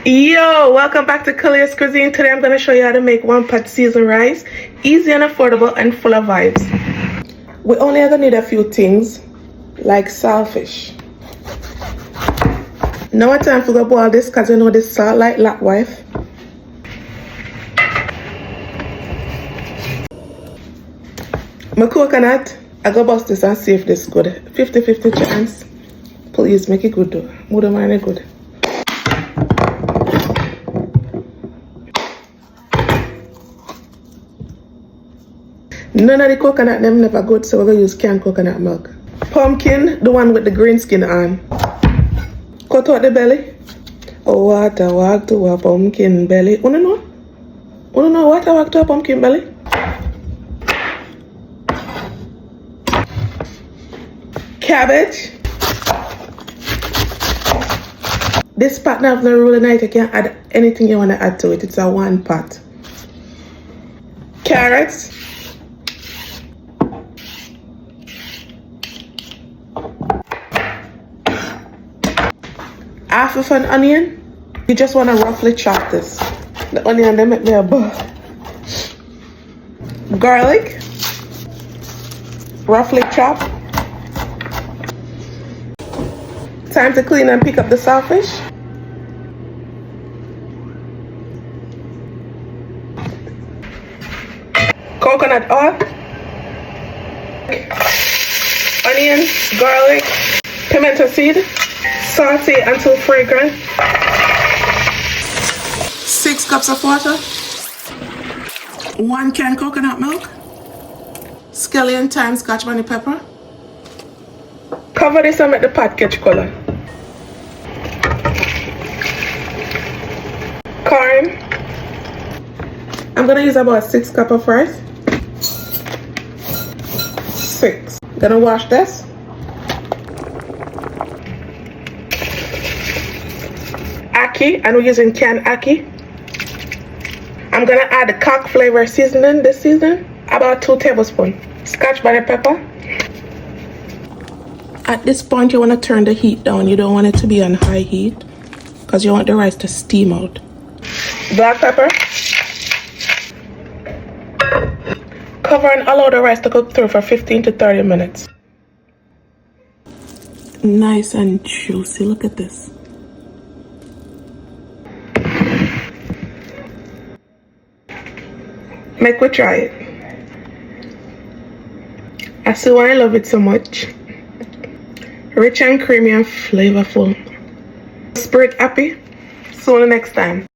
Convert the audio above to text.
Yo, welcome back to KHALIA'S Cuisine. Today I'm going to show you how to make one pot seasoned rice. Easy and affordable and full of vibes. We only are going to need a few things like saltfish. Now it's time for go boil this because you know this salt like lap wife. My coconut, I go bust this and see if this good. 50-50 chance. Please make it good though. More than mine good. None of the coconut them never good, so we're gonna use canned coconut milk. Pumpkin, the one with the green skin on. Cut out the belly. Oh, what I walk to a pumpkin belly. Wanna know? Wanna know what I walk to a pumpkin belly? Cabbage. This pot now have no rule tonight. You can add anything you wanna add to it. It's a one pot. Carrots. Half of an onion. You just want to roughly chop this. The onion, they make me a bug. Garlic. Roughly chop. Time to clean and pick up the saltfish. Coconut oil. Onion, garlic, pimento seed. Saute until fragrant. 6 cups of water. 1 can coconut milk. Scallion, thyme, scotch bonnet pepper. Cover this and make the pot catch color. Corn. I'm gonna use about 6 cups of rice. 6. Gonna wash this. Ackee, and we're using canned ackee. I'm gonna add the cock flavor seasoning this season, about 2 tablespoons. Scotch bonnet pepper. At this point, you want to turn the heat down. You don't want it to be on high heat because you want the rice to steam out. Black pepper. Cover and allow the rice to cook through for 15 to 30 minutes. Nice and juicy. Look at this. Make we try it. I see why I love it so much. Rich and creamy and flavorful. Spirit happy. See you next time.